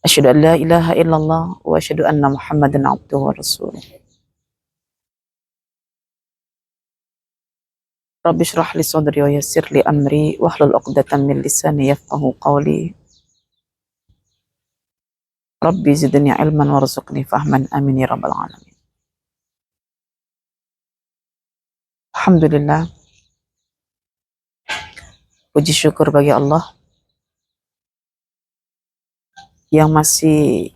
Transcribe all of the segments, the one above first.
Asyhadu an la ilaha illallah wa asyhadu anna Muhammadan abduhu wa rasuluh. Rabbi shrah li sadri wa yassir li amri wahlul 'uqdatam min lisani yafqahu qawli. Rabbi zidni ilman warzuqni fahman amin ya rabbal alamin. Alhamdulillah, puji syukur bagi Allah yang masih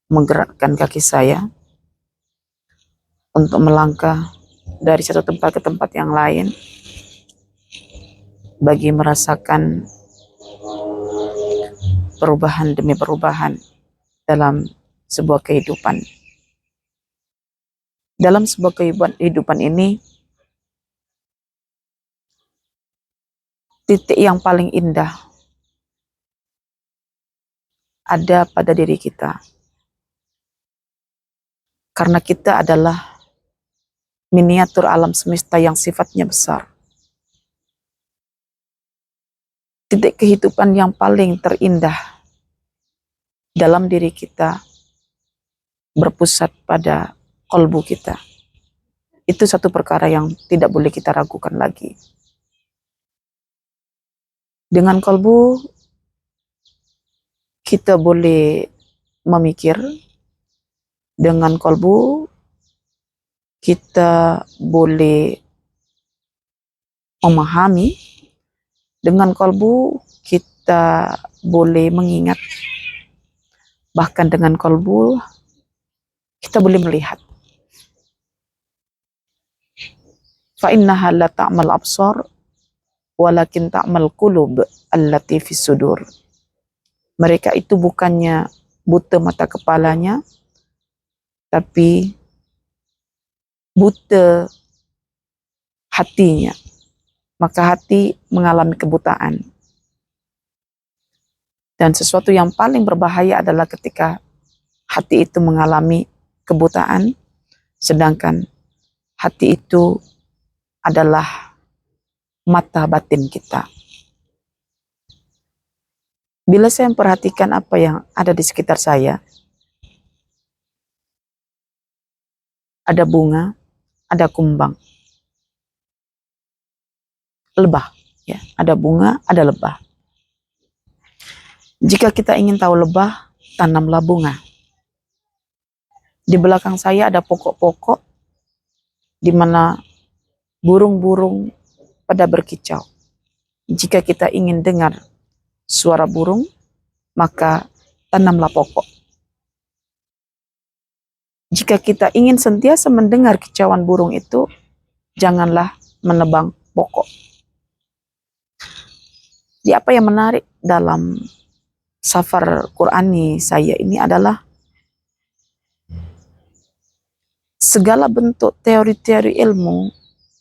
menggerakkan kaki saya untuk melangkah dari satu tempat ke tempat yang lain bagi merasakan perubahan demi perubahan dalam sebuah kehidupan. Dalam sebuah kehidupan ini, titik yang paling indah ada pada diri kita. Karena kita adalah miniatur alam semesta yang sifatnya besar. Titik kehidupan yang paling terindah dalam diri kita berpusat pada kolbu kita. Itu satu perkara yang tidak boleh kita ragukan lagi. Dengan kolbu kita boleh memikir, dengan kolbu kita boleh memahami, dengan kolbu kita boleh mengingat, bahkan dengan kolbu kita boleh melihat. Fa innaha la ta'mal absar walakin ta'mal qulub allati fis sudur. Mereka itu bukannya buta mata kepalanya, tapi buta hatinya. Maka hati mengalami kebutaan. Dan sesuatu yang paling berbahaya adalah ketika hati itu mengalami kebutaan, sedangkan hati itu adalah mata batin kita. Bila saya memperhatikan apa yang ada di sekitar saya, ada bunga, ada kumbang, lebah, ya, ada bunga, ada lebah. Jika kita ingin tahu lebah, tanamlah bunga. Di belakang saya ada pokok-pokok di mana burung-burung pada berkicau. Jika kita ingin dengar suara burung, maka tanamlah pokok. Jika kita ingin sentiasa mendengar kicauan burung itu, janganlah menebang pokok. Di apa yang menarik dalam safar Qurani saya ini adalah segala bentuk teori-teori ilmu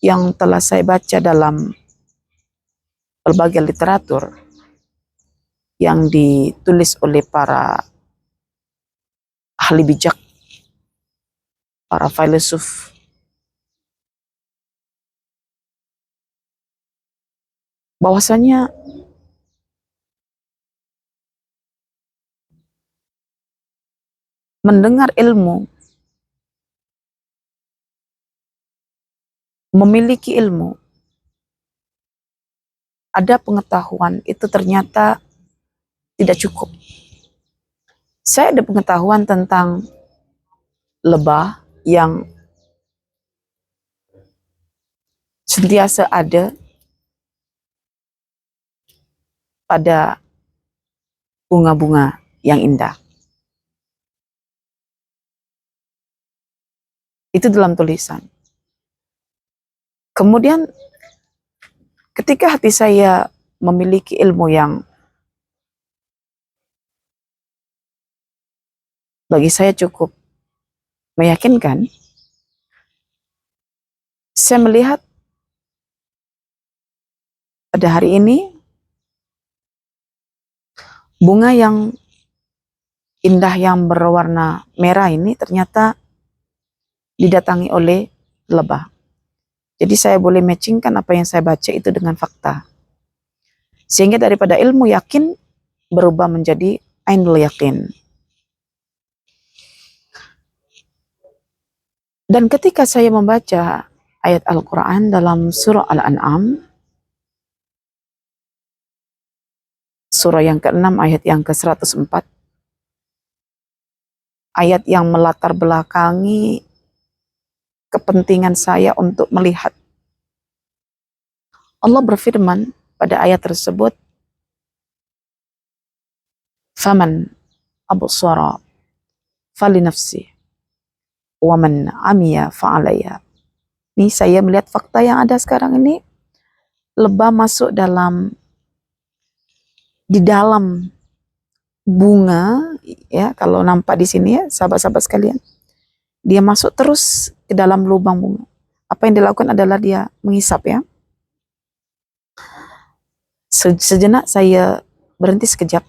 yang telah saya baca dalam berbagai literatur yang ditulis oleh para ahli bijak, para filsuf, bahwasanya mendengar ilmu, memiliki ilmu, ada pengetahuan itu ternyata tidak cukup. Saya ada pengetahuan tentang lebah yang sentiasa ada pada bunga-bunga yang indah. Itu dalam tulisan. Kemudian ketika hati saya memiliki ilmu yang bagi saya cukup meyakinkan, saya melihat pada hari ini bunga yang indah yang berwarna merah ini ternyata didatangi oleh lebah. Jadi saya boleh matchingkan apa yang saya baca itu dengan fakta. Sehingga daripada ilmu yakin berubah menjadi ainul yaqin. Dan ketika saya membaca ayat Al-Quran dalam surah Al-An'am, surah yang ke-6 ayat yang ke-104, ayat yang melatar belakangi kepentingan saya untuk melihat. Allah berfirman pada ayat tersebut, "Faman absara falinafsi, wa man amiya fa'alaiha." Ini saya melihat fakta yang ada sekarang ini, lebah masuk di dalam bunga, ya, kalau nampak di sini ya, sahabat-sahabat sekalian. Dia masuk terus ke dalam lubang bunga. Apa yang dilakukan adalah dia menghisap, ya. Sejenak saya berhenti sekejap.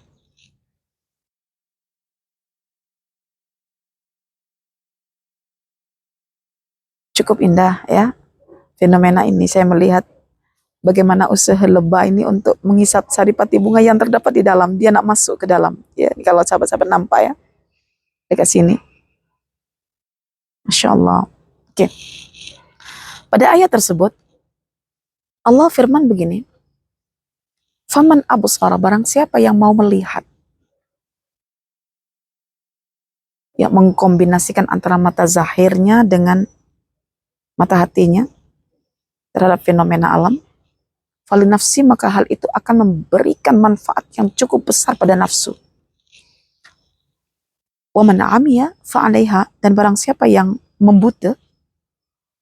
Cukup indah, ya, fenomena ini. Saya melihat bagaimana usaha lebah ini untuk menghisap saripati bunga yang terdapat di dalam. Dia nak masuk ke dalam. Ya, kalau sahabat-sahabat nampak, ya, dekat sini. Masya Allah. Oke. Pada ayat tersebut, Allah firman begini, "Faman absara," barang siapa yang mau melihat, yang mengkombinasikan antara mata zahirnya dengan mata hatinya terhadap fenomena alam, falinafsi, maka hal itu akan memberikan manfaat yang cukup besar pada nafsu. Wa man amiya fa'alaiha, dan barang siapa yang membuta,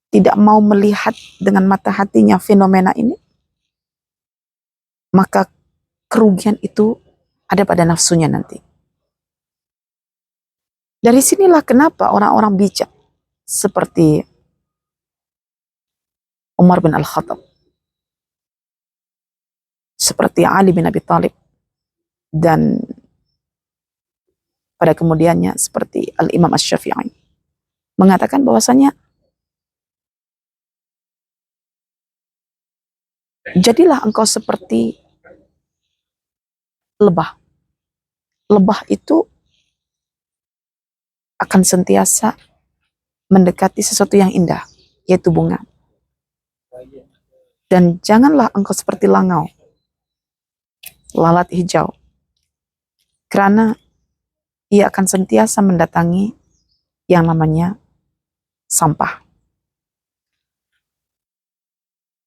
tidak mau melihat dengan mata hatinya fenomena ini, maka kerugian itu ada pada nafsunya nanti. Dari sinilah kenapa orang-orang bijak seperti Umar bin Al-Khattab, seperti Ali bin Abi Thalib, dan pada kemudiannya seperti Al-Imam Asy-Syafi'i, mengatakan bahwasanya jadilah engkau seperti lebah. Lebah itu akan sentiasa mendekati sesuatu yang indah, yaitu bunga. Dan janganlah engkau seperti langau, lalat hijau, karena ia akan sentiasa mendatangi yang namanya sampah.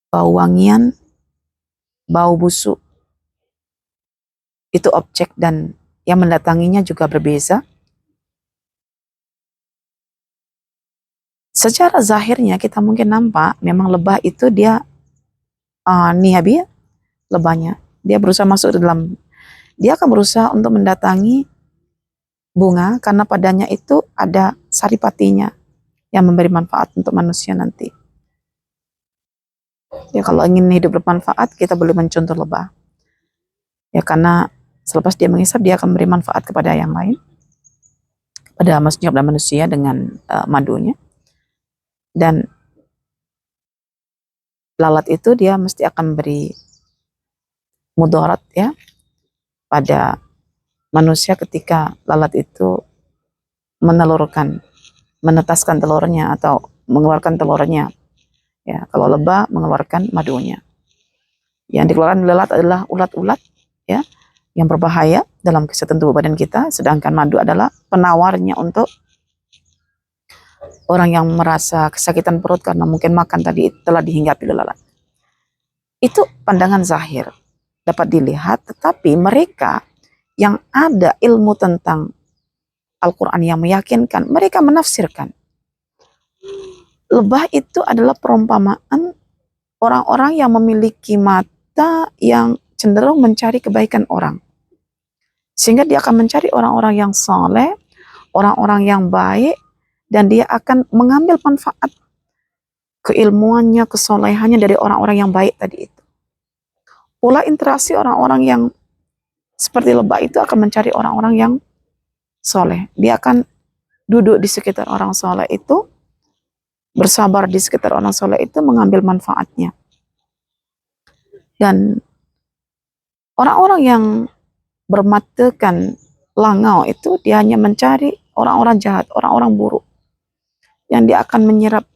Bau wangian, bau busuk, itu objek dan yang mendatanginya juga berbeza. Secara zahirnya kita mungkin nampak memang lebah itu dia nihabi, lebahnya. Dia berusaha masuk ke dalam, dia akan berusaha untuk mendatangi bunga karena padanya itu ada saripatinya yang memberi manfaat untuk manusia nanti. Ya, kalau ingin hidup bermanfaat, kita boleh mencontoh lebah. Ya, karena selepas dia menghisap, dia akan memberi manfaat kepada yang lain, pada manusia dengan madunya. Dan lalat itu dia mesti akan memberi mudarat, ya, pada manusia ketika lalat itu menetaskan telurnya atau mengeluarkan telurnya. Ya, kalau lebah mengeluarkan madunya. Yang dikeluarkan lalat adalah ulat-ulat, ya, yang berbahaya dalam kesehatan tubuh badan kita, sedangkan madu adalah penawarnya untuk orang yang merasa kesakitan perut karena mungkin makan tadi telah dihinggapi lalat. Itu pandangan zahir, dapat dilihat, tetapi mereka yang ada ilmu tentang Al-Quran yang meyakinkan, mereka menafsirkan lebah itu adalah perumpamaan orang-orang yang memiliki mata yang cenderung mencari kebaikan orang, sehingga dia akan mencari orang-orang yang soleh, orang-orang yang baik, dan dia akan mengambil manfaat keilmuannya, kesolehannya dari orang-orang yang baik tadi itu. Pola interaksi orang-orang yang seperti lebah itu akan mencari orang-orang yang soleh. Dia akan duduk di sekitar orang soleh itu, bersabar di sekitar orang soleh itu, mengambil manfaatnya. Dan orang-orang yang bermatakan langau itu dia hanya mencari orang-orang jahat, orang-orang buruk, yang dia akan menyerap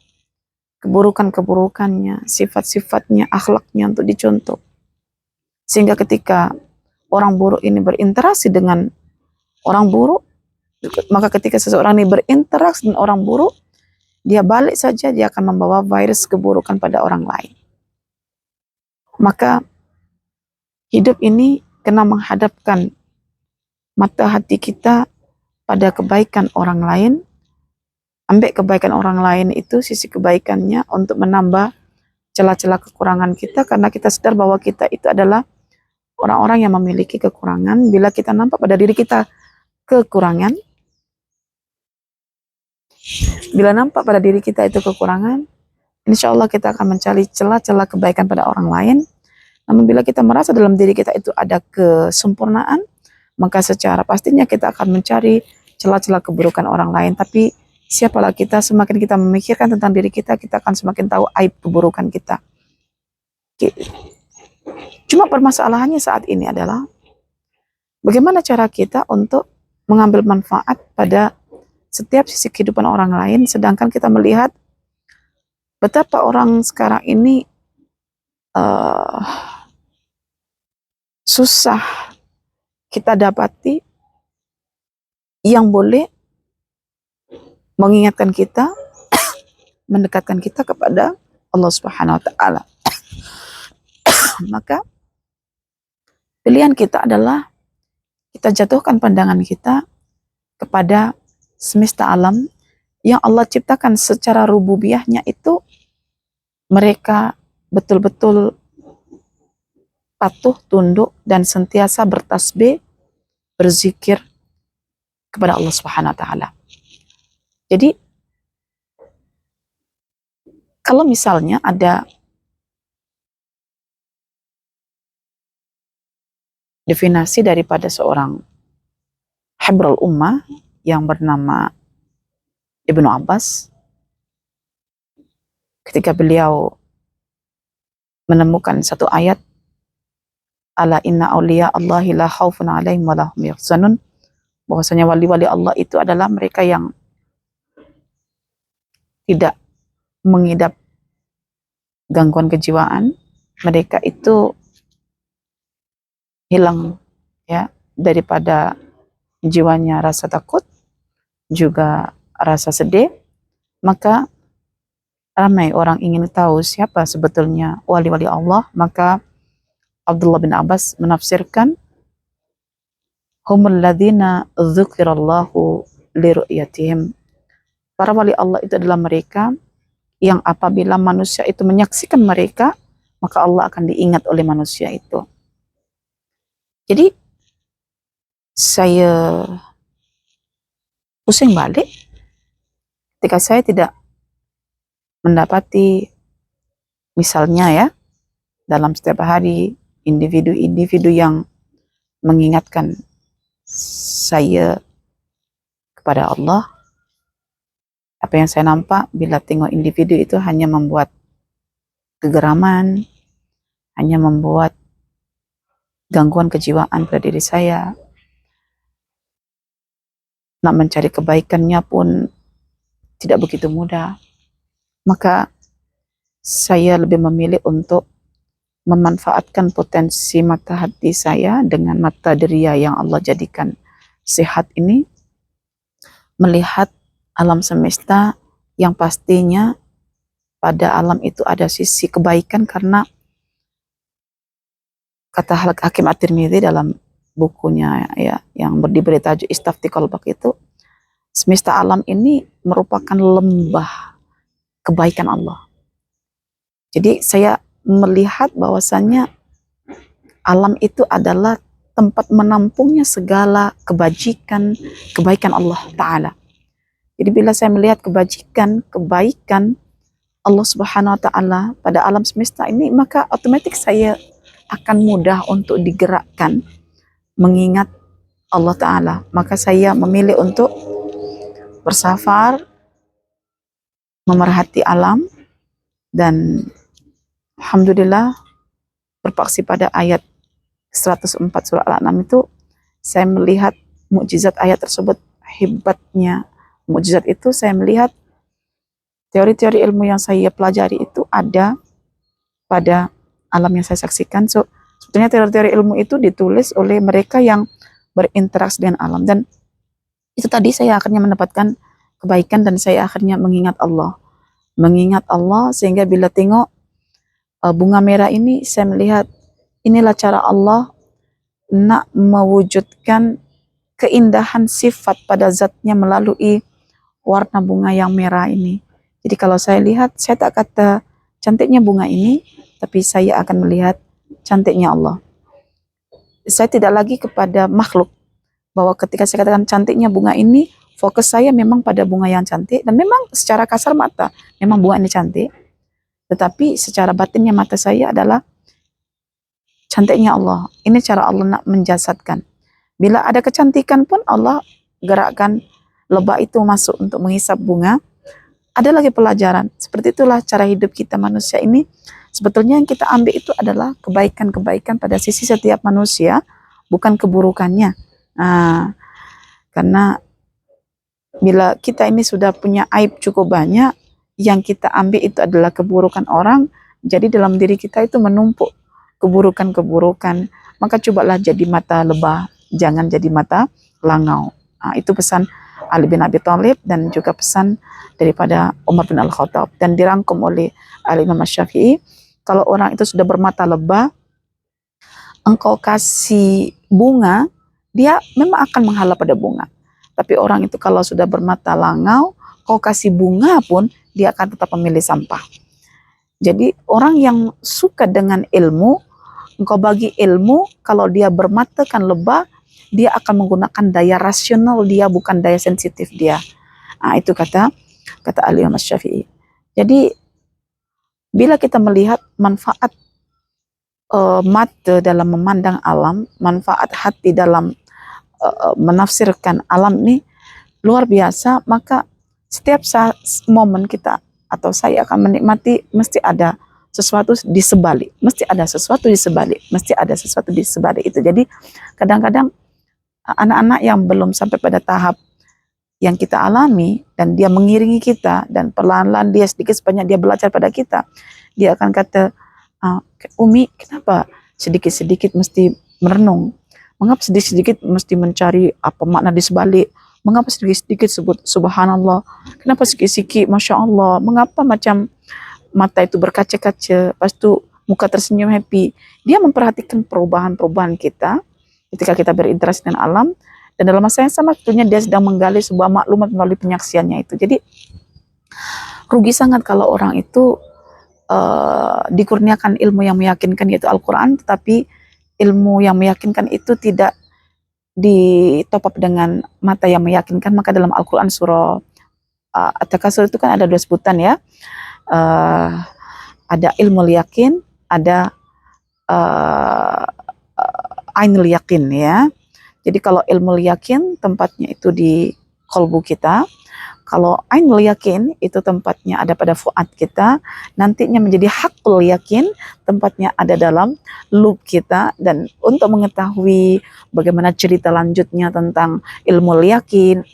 keburukan-keburukannya, sifat-sifatnya, akhlaknya untuk dicontoh. Sehingga ketika orang buruk ini berinteraksi dengan orang buruk, maka ketika seseorang ini berinteraksi dengan orang buruk, dia balik saja, dia akan membawa virus keburukan pada orang lain. Maka hidup ini kena menghadapkan mata hati kita pada kebaikan orang lain, ambil kebaikan orang lain itu sisi kebaikannya untuk menambah celah-celah kekurangan kita, karena kita sadar bahwa kita itu adalah orang-orang yang memiliki kekurangan. Bila kita nampak pada diri kita kekurangan, bila nampak pada diri kita itu kekurangan, insya Allah kita akan mencari celah-celah kebaikan pada orang lain. Namun bila kita merasa dalam diri kita itu ada kesempurnaan, maka secara pastinya kita akan mencari celah-celah keburukan orang lain. Tapi siapalah kita, semakin kita memikirkan tentang diri kita, kita akan semakin tahu aib keburukan kita. Cuma permasalahannya saat ini adalah bagaimana cara kita untuk mengambil manfaat pada setiap sisi kehidupan orang lain, sedangkan kita melihat betapa orang sekarang ini susah kita dapati yang boleh mengingatkan kita, mendekatkan kita kepada Allah Subhanahu wa Ta'ala. Maka pilihan kita adalah kita jatuhkan pandangan kita kepada semesta alam yang Allah ciptakan secara rububiyahnya itu. Mereka betul-betul patuh, tunduk, dan sentiasa bertasbih, berzikir kepada Allah Subhanahu wa Ta'ala. Jadi kalau misalnya ada definisi daripada seorang hibrul ummah yang bernama Ibnu Abbas, ketika beliau menemukan satu ayat, ala inna awliya Allahi la khawfun alaihim wa lahum yahzanun, bahwasanya wali-wali Allah itu adalah mereka yang tidak mengidap gangguan kejiwaan, mereka itu hilang ya daripada jiwanya rasa takut, juga rasa sedih. Maka ramai orang ingin tahu siapa sebetulnya wali-wali Allah. Maka Abdullah bin Abbas menafsirkan, humul ladzina dzukirallahu liru'yatihim. Para wali Allah itu adalah mereka yang apabila manusia itu menyaksikan mereka, maka Allah akan diingat oleh manusia itu. Jadi saya pusing balik ketika saya tidak mendapati misalnya ya dalam setiap hari individu-individu yang mengingatkan saya kepada Allah. Apa yang saya nampak bila tengok individu itu hanya membuat kegeraman, hanya membuat gangguan kejiwaan pada diri saya. Nak mencari kebaikannya pun tidak begitu mudah. Maka saya lebih memilih untuk memanfaatkan potensi mata hati saya dengan mata deria yang Allah jadikan sehat ini, melihat alam semesta yang pastinya pada alam itu ada sisi kebaikan, karena kata Hakim At-Tirmidzi dalam bukunya ya yang diberi tajuk Istafti Qalbak itu, semesta alam ini merupakan lembah kebaikan Allah. Jadi saya melihat bahwasannya alam itu adalah tempat menampungnya segala kebajikan, kebaikan Allah Ta'ala. Jadi bila saya melihat kebajikan, kebaikan Allah Subhanahu wa Ta'ala pada alam semesta ini, maka otomatis saya akan mudah untuk digerakkan mengingat Allah Ta'ala. Maka saya memilih untuk bersafar, memerhati alam, dan alhamdulillah berpaksi pada ayat 104 surah Al-An'am itu, saya melihat mukjizat ayat tersebut, hebatnya mukjizat itu saya melihat teori-teori ilmu yang saya pelajari itu ada pada alam yang saya saksikan. So, sebetulnya teori-teori ilmu itu ditulis oleh mereka yang berinteraksi dengan alam, dan itu tadi saya akhirnya mendapatkan kebaikan dan saya akhirnya mengingat Allah sehingga bila tengok bunga merah ini, saya melihat inilah cara Allah nak mewujudkan keindahan sifat pada zatnya melalui warna bunga yang merah ini. Jadi kalau saya lihat, saya tak kata cantiknya bunga ini, tapi saya akan melihat cantiknya Allah. Saya tidak lagi kepada makhluk, bahwa ketika saya katakan cantiknya bunga ini, fokus saya memang pada bunga yang cantik, dan memang secara kasar mata, memang bunga ini cantik, tetapi secara batinnya mata saya adalah cantiknya Allah. Ini cara Allah nak menjasadkan. Bila ada kecantikan pun Allah gerakkan lebah itu masuk untuk menghisap bunga. Ada lagi pelajaran. Seperti itulah cara hidup kita manusia ini. Sebetulnya yang kita ambil itu adalah kebaikan-kebaikan pada sisi setiap manusia, bukan keburukannya. Nah, karena bila kita ini sudah punya aib cukup banyak, yang kita ambil itu adalah keburukan orang, jadi dalam diri kita itu menumpuk keburukan-keburukan. Maka cobalah jadi mata lebah, jangan jadi mata langau. Nah, itu pesan Ali bin Abi Thalib dan juga pesan daripada Umar bin Al-Khattab, dan dirangkum oleh Al-Imam Syafi'i. Kalau orang itu sudah bermata lebah, engkau kasih bunga, dia memang akan menghala pada bunga. Tapi orang itu kalau sudah bermata langau, kau kasih bunga pun dia akan tetap memilih sampah. Jadi orang yang suka dengan ilmu, engkau bagi ilmu, kalau dia bermata kan lebah, dia akan menggunakan daya rasional dia, bukan daya sensitif dia. Nah, itu kata Al-Imam Syafi'i. Jadi bila kita melihat manfaat mata dalam memandang alam, manfaat hati dalam menafsirkan alam ini luar biasa, maka setiap momen kita atau saya akan menikmati, mesti ada sesuatu di sebalik, mesti ada sesuatu di sebalik itu. Jadi kadang-kadang anak-anak yang belum sampai pada tahap yang kita alami, dan dia mengiringi kita, dan perlahan-lahan dia sedikit sebanyak dia belajar pada kita, dia akan kata, Umi, kenapa sedikit-sedikit mesti merenung? Mengapa sedikit-sedikit mesti mencari apa makna di sebalik? Mengapa sedikit-sedikit sebut subhanallah? Kenapa sedikit-sedikit masya Allah? Mengapa macam mata itu berkaca-kaca, lepas tu muka tersenyum happy? Dia memperhatikan perubahan-perubahan kita ketika kita berinteraksi dengan alam, dan dalam masa yang sama tentunya dia sedang menggali sebuah maklumat melalui penyaksiannya itu. Jadi rugi sangat kalau orang itu dikurniakan ilmu yang meyakinkan, yaitu Al-Quran, tetapi ilmu yang meyakinkan itu tidak ditopap dengan mata yang meyakinkan. Maka dalam Al-Quran surah At-Takasur itu kan ada 2 sebutan ya, ada ilmu yakin, ada ainul yakin ya. Jadi kalau ilmu yakin tempatnya itu di kolbu kita, kalau ainul yakin itu tempatnya ada pada fuad kita, nantinya menjadi hakul yakin, tempatnya ada dalam lub kita. Dan untuk mengetahui bagaimana cerita lanjutnya tentang ilmu yakin,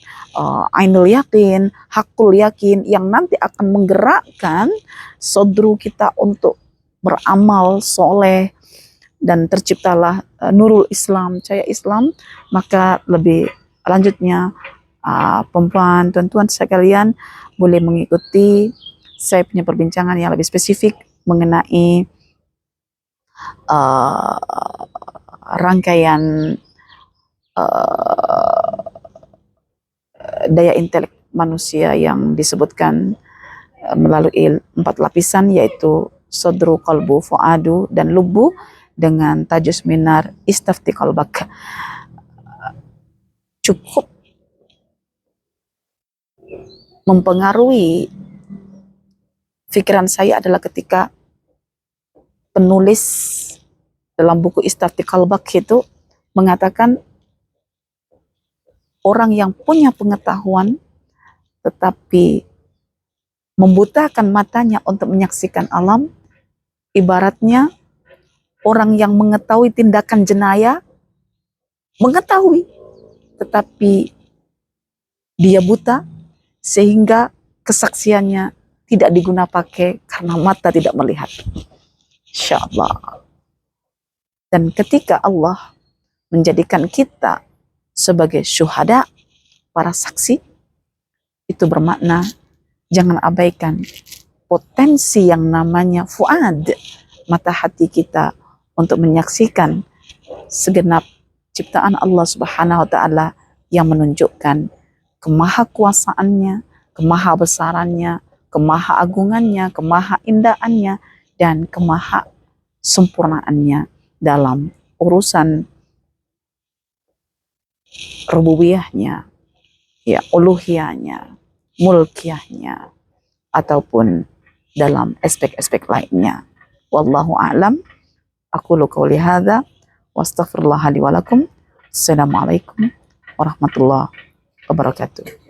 ainul yakin, hakul yakin, yang nanti akan menggerakkan sodru kita untuk beramal soleh, dan terciptalah nurul Islam, cahaya Islam, maka lebih lanjutnya perempuan, tuan-tuan sekalian boleh mengikuti saya punya perbincangan yang lebih spesifik mengenai rangkaian daya intelek manusia yang disebutkan melalui 4 lapisan, yaitu sodru, qalbu, fuadu, dan lubu, dengan tajuk seminar Istafti Qalbak. Cukup mempengaruhi pikiran saya adalah ketika penulis dalam buku Istafti Qalbak itu mengatakan orang yang punya pengetahuan tetapi membutakan matanya untuk menyaksikan alam, ibaratnya orang yang mengetahui tindakan jenayah, mengetahui tetapi dia buta sehingga kesaksiannya tidak diguna pakai karena mata tidak melihat. Insya Allah. Dan ketika Allah menjadikan kita sebagai syuhada, para saksi, itu bermakna jangan abaikan potensi yang namanya fuad, mata hati kita, untuk menyaksikan segenap ciptaan Allah Subhanahu wa Ta'ala yang menunjukkan kemahakuasaannya, kemahabesarannya, kemahaagungannya, kemahaindahannya, dan kemahasempurnaannya dalam urusan rububiyahnya, ya, uluhiyahnya, mulkiyahnya, ataupun dalam aspek-aspek lainnya. Wallahu a'lam. Aqulu qouli hadza wa astaghfirullah li wa lakum. Assalamualaikum warahmatullahi wabarakatuh.